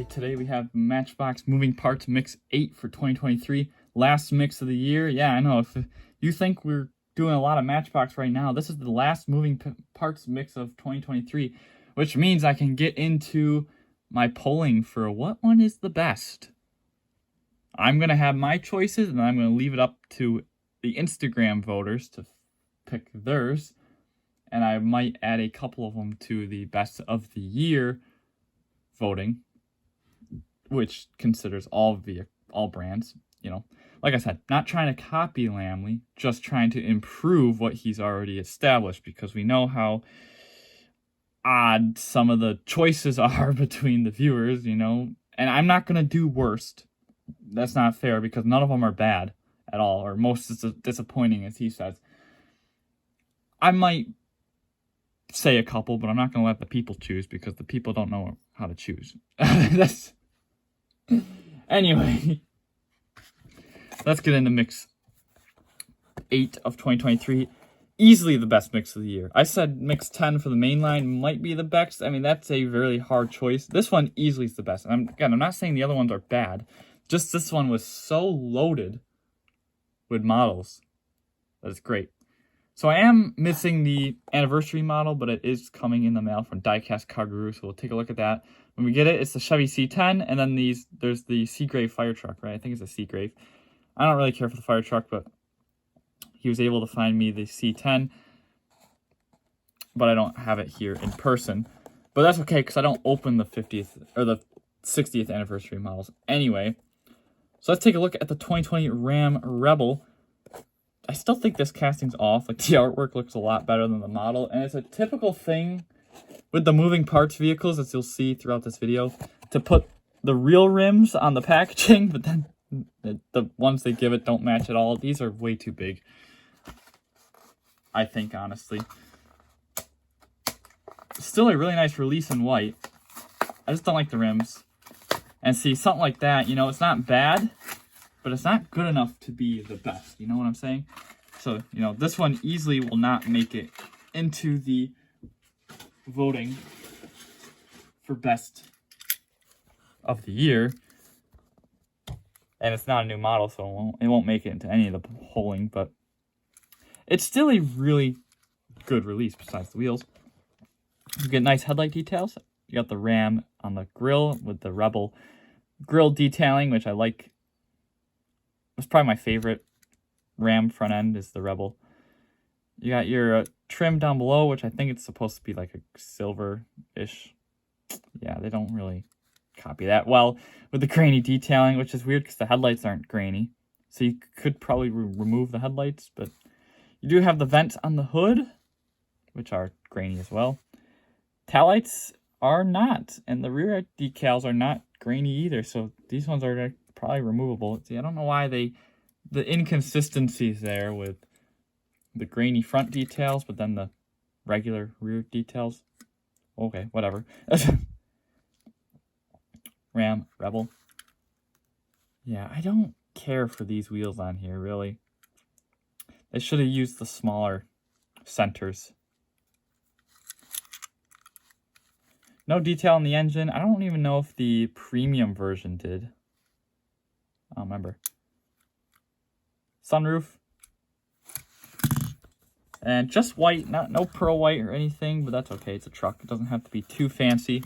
Alright, today we have Matchbox Moving Parts Mix 8 for 2023. Last mix of the year. Yeah, I know. If you think we're doing a lot of Matchbox right now, this is the last moving parts mix of 2023, which means I can get into my polling for what one is the best. I'm going to have my choices, and I'm going to leave it up to the Instagram voters to pick theirs. And I might add a couple of them to the best of the year voting, which considers all brands. You know, like I said, not trying to copy Lamley, just trying to improve what he's already established, because we know how odd some of the choices are between the viewers, you know. And I'm not going to do worst. That's not fair, because none of them are bad at all, or most disappointing, as he says. I might say a couple, but I'm not going to let the people choose, because the people don't know how to choose. Anyway, let's get into mix 8 of 2023. Easily the best mix of the year. I said mix 10 for the main line might be the best. I mean, that's a very hard choice. This one easily is the best. And I'm not saying the other ones are bad. Just this one was so loaded with models that it's great. So I am missing the anniversary model, but it is coming in the mail from Diecast Car Guru, so we'll take a look at that. When we get it, it's the Chevy C10, and then there's the Seagrave fire truck, right? I think it's a Seagrave. I don't really care for the fire truck, but he was able to find me the C10, but I don't have it here in person. But that's okay, because I don't open the 50th or the 60th anniversary models anyway. So let's take a look at the 2020 Ram Rebel. I still think this casting's off. Like, the artwork looks a lot better than the model. And it's a typical thing with the moving parts vehicles, as you'll see throughout this video, to put the real rims on the packaging, but then the ones they give it don't match at all. These are way too big, I think, honestly. Still a really nice release in white. I just don't like the rims. And see, something like that, you know, it's not bad, but it's not good enough to be the best. You know what I'm saying? So, you know, this one easily will not make it into the voting for best of the year. And it's not a new model, so it won't make it into any of the polling, but it's still a really good release besides the wheels. You get nice headlight details. You got the Ram on the grill with the Rebel grill detailing, which I like. It's probably my favorite Ram front end is the Rebel. You got your trim down below, which I think it's supposed to be like a silver-ish. Yeah, they don't really copy that well with the grainy detailing, which is weird because the headlights aren't grainy. So you could probably remove the headlights, but you do have the vents on the hood, which are grainy as well. Taillights are not, and the rear decals are not grainy either, so these ones are probably removable. See, I don't know why the inconsistencies there with the grainy front details, but then the regular rear details. Okay, whatever. Ram Rebel. Yeah, I don't care for these wheels on here, really. They should have used the smaller centers. No detail on the engine. I don't even know if the premium version did. I don't remember. Sunroof. And just white, no pearl white or anything, but that's okay. It's a truck. It doesn't have to be too fancy.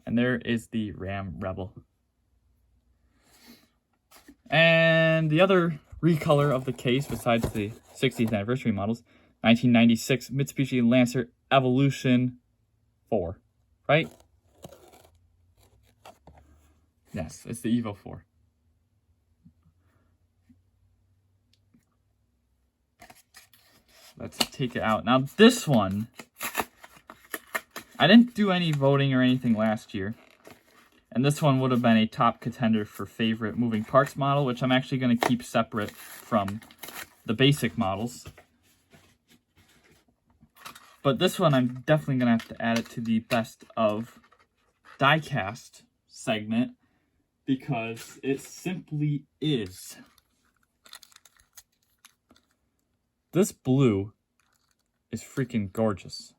And there is the Ram Rebel. And the other recolor of the case, besides the 60th anniversary models, 1996 Mitsubishi Lancer Evolution 4, right? Yes, it's the Evo 4. Let's take it out. Now this one, I didn't do any voting or anything last year. And this one would have been a top contender for favorite moving parts model, which I'm actually going to keep separate from the basic models. But this one, I'm definitely going to have to add it to the best of diecast segment, because it simply is. This blue is freaking gorgeous.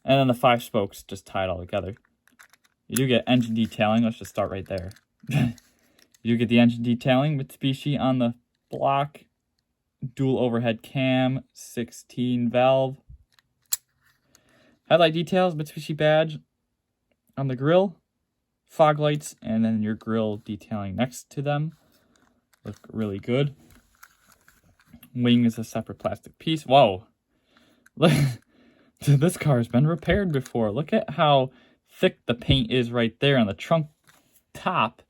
And then the 5 spokes just tie it all together. You do get engine detailing. Let's just start right there. You do get the engine detailing. Mitsubishi on the block. Dual overhead cam. 16 valve. Headlight details. Mitsubishi badge on the grille. Fog lights. And then your grille detailing next to them. Look really good. Wing is a separate plastic piece. Whoa. This car has been repaired before. Look at how thick the paint is right there on the trunk top.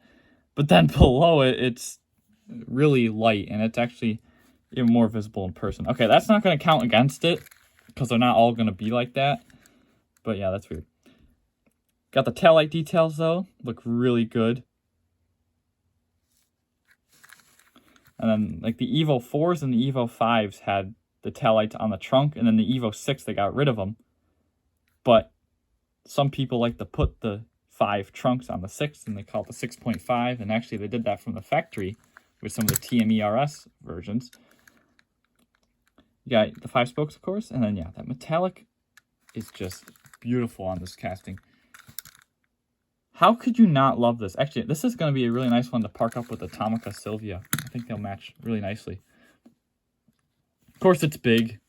But then below it, it's really light. And it's actually even more visible in person. Okay, that's not going to count against it. Because they're not all going to be like that. But yeah, that's weird. Got the taillight details though. Look really good. And then like the Evo 4s and the Evo 5s had the taillights on the trunk. And then the Evo 6, they got rid of them. But some people like to put the 5 trunks on the 6, and they call it the 6.5. And actually, they did that from the factory with some of the TMERS versions. You got the 5 spokes, of course. And then, yeah, that metallic is just beautiful on this casting. How could you not love this? Actually, this is going to be a really nice one to park up with the Tomica Silvia. I think they'll match really nicely. Of course, it's big,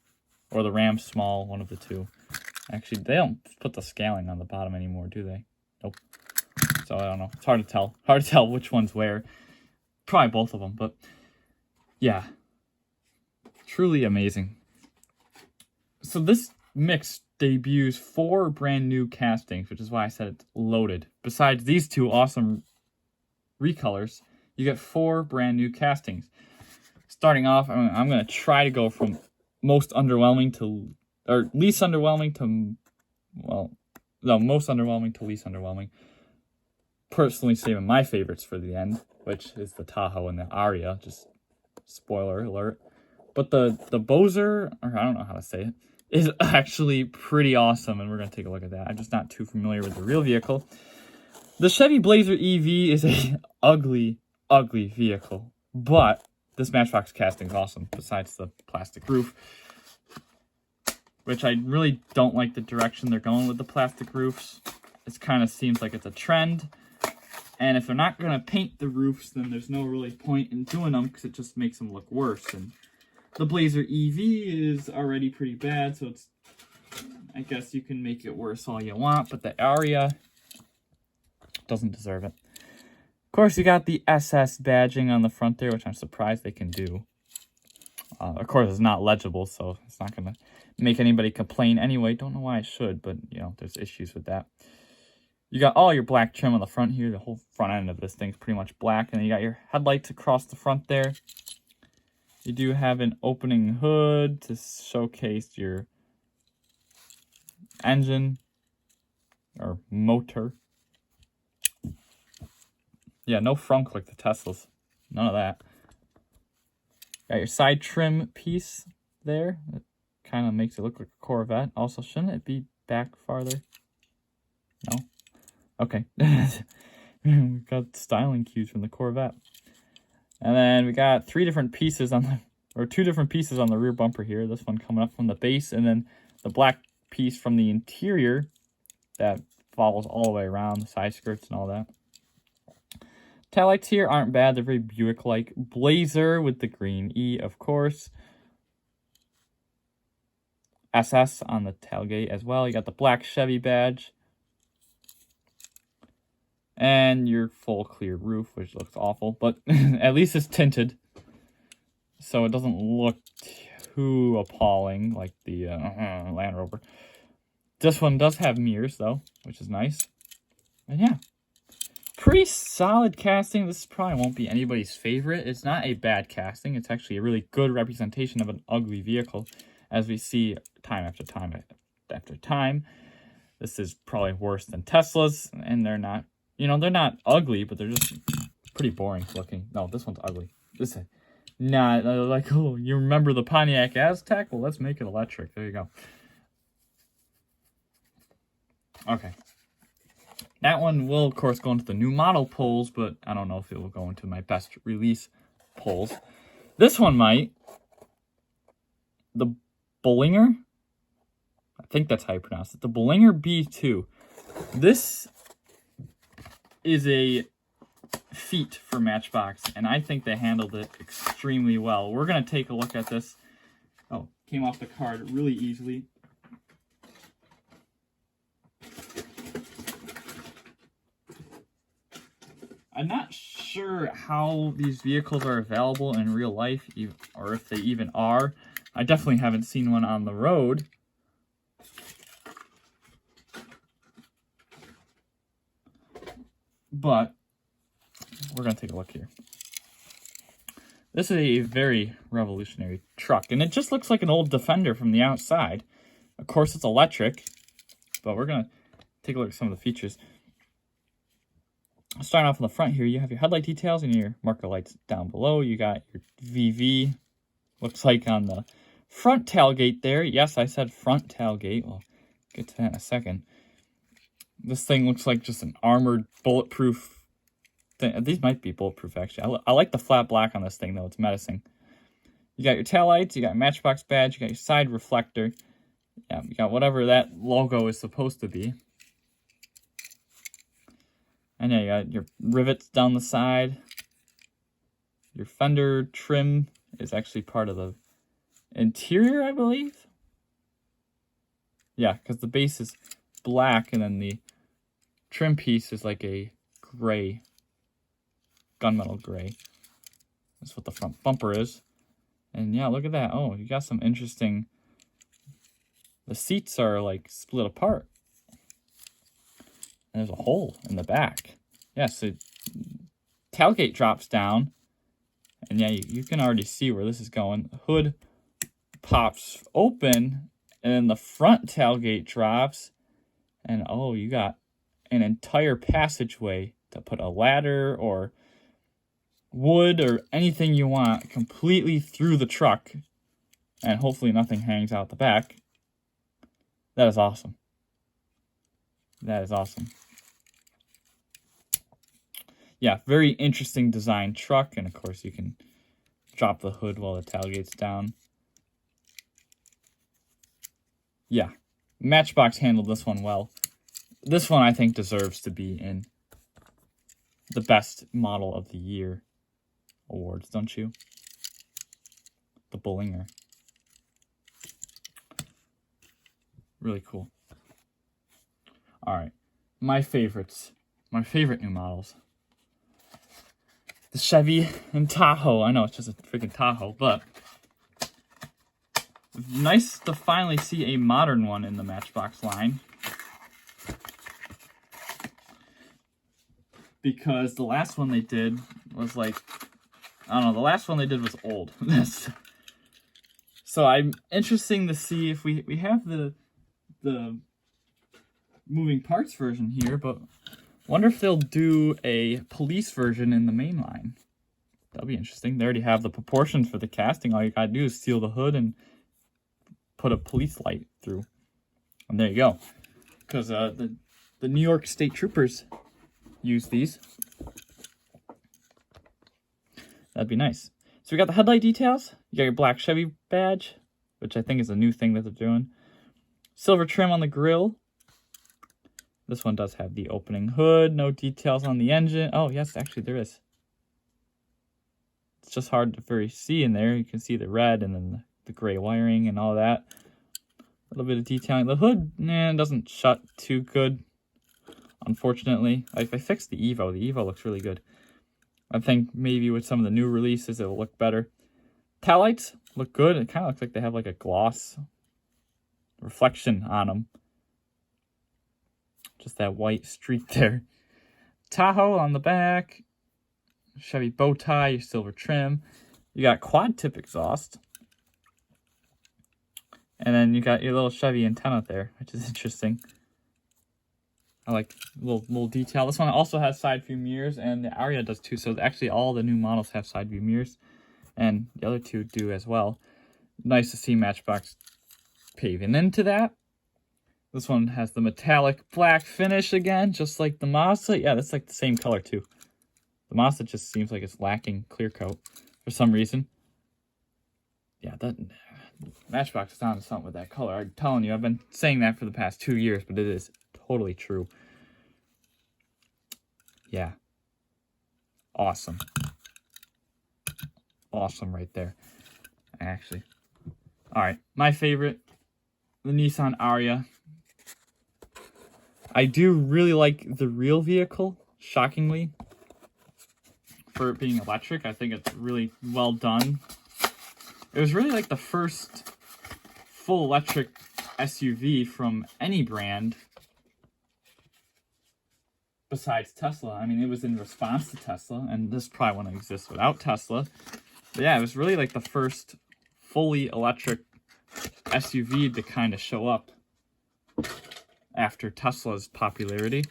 or the Ram's small, one of the two. Actually, they don't put the scaling on the bottom anymore, do they? Nope. So, I don't know. It's hard to tell. Hard to tell which one's where. Probably both of them, but yeah. Truly amazing. So, this mix debuts 4 brand new castings, which is why I said it's loaded. Besides these 2 awesome recolors, you get 4 brand new castings. Starting off, I'm going to try to go from most underwhelming to, or least underwhelming to, well, no, most underwhelming to least underwhelming. Personally saving my favorites for the end, which is the Tahoe and the Ariya, just spoiler alert. But the Bozer, or I don't know how to say it, is actually pretty awesome, and we're going to take a look at that. I'm just not too familiar with the real vehicle. The Chevy Blazer EV is a ugly, ugly vehicle, but this Matchbox casting is awesome, besides the plastic roof, which I really don't like the direction they're going with the plastic roofs. It kind of seems like it's a trend, and if they're not going to paint the roofs, then there's no really point in doing them, because it just makes them look worse. And the Blazer EV is already pretty bad, so it's, I guess you can make it worse all you want, but the Ariya doesn't deserve it. Of course, you got the SS badging on the front there, which I'm surprised they can do. Of course, it's not legible, so it's not going to make anybody complain anyway. Don't know why I should, but, you know, there's issues with that. You got all your black trim on the front here. The whole front end of this thing's pretty much black. And then you got your headlights across the front there. You do have an opening hood to showcase your engine or motor. Yeah, no frunk like the Teslas. None of that. Got your side trim piece there. It kind of makes it look like a Corvette. Also, shouldn't it be back farther? No? Okay. We got styling cues from the Corvette. And then we got 3 different pieces on the, or 2 different pieces on the rear bumper here. This one coming up from the base, and then the black piece from the interior that follows all the way around, the side skirts and all that. Taillights here aren't bad. They're very Buick-like. Blazer with the green E, of course. SS on the tailgate as well. You got the black Chevy badge. And your full clear roof, which looks awful. But at least it's tinted. So it doesn't look too appalling like the Land Rover. This one does have mirrors, though, which is nice. And yeah. Pretty solid casting. This probably won't be anybody's favorite. It's not a bad casting. It's actually a really good representation of an ugly vehicle, as we see time after time after time. This is probably worse than Teslas, and they're not, you know, they're not ugly, but they're just pretty boring looking. No, this one's ugly. This is not like, oh, you remember the Pontiac Aztec? Well, let's make it electric. There you go. Okay. That one will, of course, go into the new model polls, but I don't know if it will go into my best release polls. This one might. The Bollinger? I think that's how you pronounce it. The Bollinger B2. This is a feat for Matchbox, and I think they handled it extremely well. We're going to take a look at this. Oh, came off the card really easily. I'm not sure how these vehicles are available in real life, or if they even are. I definitely haven't seen one on the road. But we're going to take a look here. This is a very revolutionary truck, and it just looks like an old Defender from the outside. Of course, it's electric, but we're going to take a look at some of the features. Starting off on the front here, you have your headlight details and your marker lights down below. You got your VV, looks like on the front tailgate there. Yes, I said front tailgate. We'll get to that in a second. This thing looks like just an armored, bulletproof thing. These might be bulletproof, actually. I like the flat black on this thing, though. It's menacing. You got your taillights, you got your Matchbox badge, you got your side reflector. Yeah, you got whatever that logo is supposed to be. And yeah, you got your rivets down the side. Your fender trim is actually part of the interior, I believe. Yeah, because the base is black, and then the trim piece is like a gray, gunmetal gray. That's what the front bumper is. And yeah, look at that. Oh, you got some interesting... The seats are like split apart. And there's a hole in the back. Yeah, so tailgate drops down. And yeah, you can already see where this is going. The hood pops open, and then the front tailgate drops. And oh, you got an entire passageway to put a ladder or wood or anything you want completely through the truck. And hopefully nothing hangs out the back. That is awesome. That is awesome. Yeah, very interesting design truck. And of course you can drop the hood while the tailgate's down. Yeah, Matchbox handled this one well. This one I think deserves to be in the best model of the year awards, don't you? The Bollinger. Really cool. All right, my favorites. My favorite new models. The Chevy and Tahoe. I know it's just a freaking Tahoe, but nice to finally see a modern one in the Matchbox line. Because the last one they did was like, I don't know, the last one they did was old. So I'm interested to see if we have the moving parts version here, but wonder if they'll do a police version in the main line. That'll be interesting. They already have the proportions for the casting. All you gotta do is seal the hood and put a police light through. And there you go. Because the New York State Troopers use these. That'd be nice. So we got the headlight details. You got your black Chevy badge, which I think is a new thing that they're doing. Silver trim on the grille. This one does have the opening hood. No details on the engine. Oh, yes, actually there is. It's just hard to very see in there. You can see the red and then the gray wiring and all that. A little bit of detailing. The hood, it doesn't shut too good, unfortunately. Like, I fixed the Evo. The Evo looks really good. I think maybe with some of the new releases, it will look better. Taillights look good. It kind of looks like they have like a gloss reflection on them. Just that white streak there. Tahoe on the back. Chevy bow tie, your silver trim. You got quad tip exhaust. And then you got your little Chevy antenna there, which is interesting. I like little detail. This one also has side view mirrors, and the Ariya does too. So actually all the new models have side view mirrors, and the other two do as well. Nice to see Matchbox paving into that. This one has the metallic black finish again, just like the Mazda. Yeah, that's like the same color too. The Mazda just seems like it's lacking clear coat for some reason. Yeah, that Matchbox is on to something with that color. I'm telling you, I've been saying that for the past 2 years, but it is totally true. Yeah. Awesome. Awesome right there. Actually. Alright, my favorite, the Nissan Ariya. I do really like the real vehicle, shockingly. For it being electric, I think it's really well done. It was really like the first full electric SUV from any brand besides Tesla. I mean, it was in response to Tesla, and this probably wouldn't exist without Tesla. But yeah, it was really like the first fully electric SUV to kind of show up after Tesla's popularity.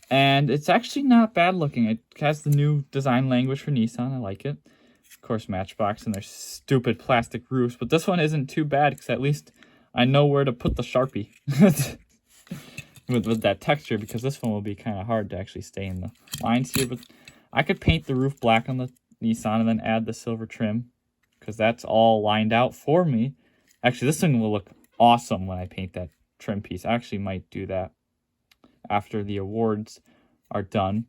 And it's actually not bad looking. It has the new design language for Nissan. I like it. Of course, Matchbox and their stupid plastic roofs. But this one isn't too bad because at least I know where to put the Sharpie with that texture, because this one will be kind of hard to actually stay in the lines here. But I could paint the roof black on the Nissan and then add the silver trim because that's all lined out for me. Actually, this thing will look awesome when I paint that trim piece. I actually might do that after the awards are done.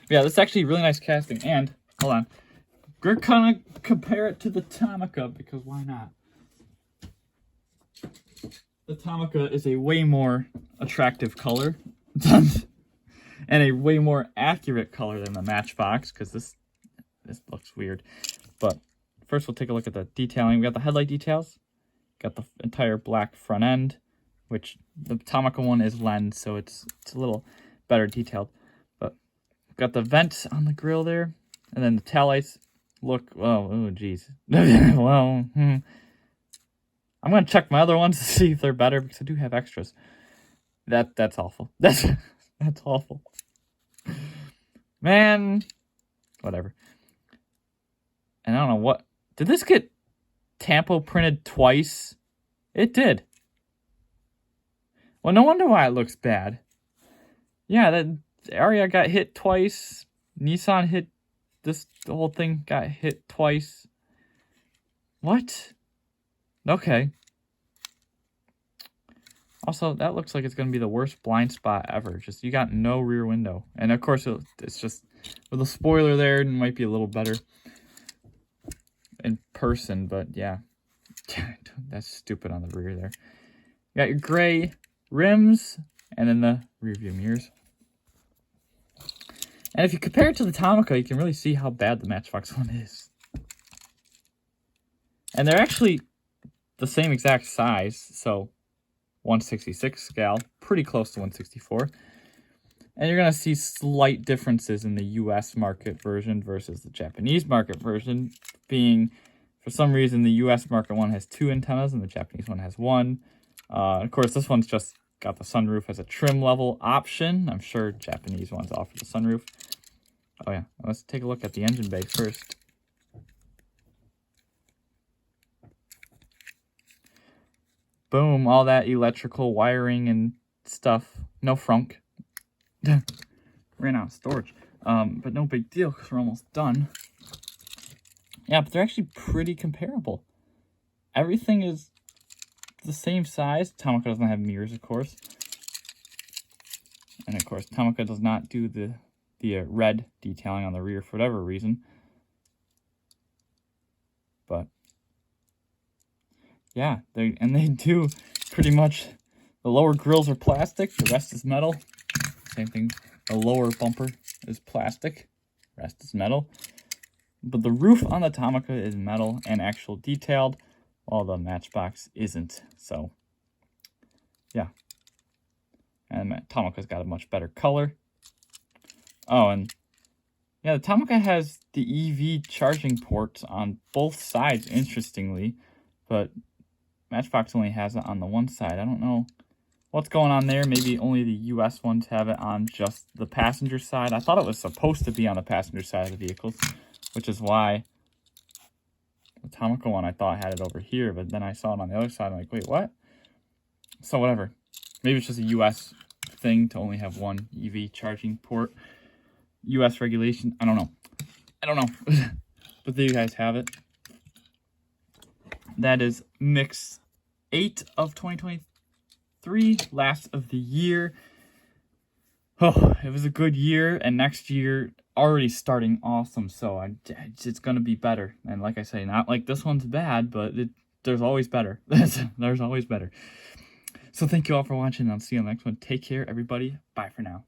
Yeah, this is actually really nice casting. And, hold on, we're gonna compare it to the Tomica, because why not? The Tomica is a way more attractive color and a way more accurate color than the Matchbox, because this looks weird. But first we'll take a look at the detailing. We got the headlight details, got the entire black front end, which the Tomica one is lens, so it's a little better detailed. But got the vent on the grill there, and then the taillights look, oh geez. Well, I'm gonna check my other ones to see if they're better, because I do have extras. That's awful. That's awful. Man, whatever. And I don't know what, did this get tampo printed twice? It did. Well, no wonder why it looks bad. Yeah, that Ariya got hit twice. Nissan hit this. The whole thing got hit twice. What? Okay. Also, that looks like it's going to be the worst blind spot ever. Just, you got no rear window. And of course, it's just, with a spoiler there, it might be a little better in person, but yeah. That's stupid on the rear there. You got your gray rims, and then the rear view mirrors. And if you compare it to the Tomica, you can really see how bad the Matchbox one is. And they're actually the same exact size, so 1/66 scale, pretty close to 1/64. And you're going to see slight differences in the US market version versus the Japanese market version, being, for some reason, the US market one has 2 antennas and the Japanese one has 1. Of course, this one's just got the sunroof as a trim level option. I'm sure Japanese ones offer the sunroof. Oh yeah, let's take a look at the engine bay first. Boom, all that electrical wiring and stuff. No frunk. Ran out of storage. But no big deal because we're almost done. Yeah, but they're actually pretty comparable. Everything is the same size. Tomica doesn't have mirrors, of course. And of course, Tomica does not do the red detailing on the rear for whatever reason. But yeah, they do pretty much, the lower grills are plastic, the rest is metal. Same thing, the lower bumper is plastic, rest is metal. But the roof on the Tomica is metal and actual detailed, while the Matchbox isn't. So yeah, and Tomica's got a much better color. Oh, and yeah, the Tomica has the EV charging ports on both sides, interestingly, but Matchbox only has it on the one side. I don't know what's going on there. Maybe only the US ones have it on just the passenger side. I thought it was supposed to be on the passenger side of the vehicles, which is why the Tomica one I thought had it over here, but then I saw it on the other side. I'm like, wait, what? So whatever. Maybe it's just a US thing to only have one EV charging port. US regulation. I don't know. But there you guys have it. That is mix 8 of 2023, last of the year. Oh, it was a good year, and next year already starting awesome. So it's gonna be better. And like I say, not like this one's bad, but there's always better. There's always better. So thank you all for watching. I'll see you on the next one. Take care, everybody. Bye for now.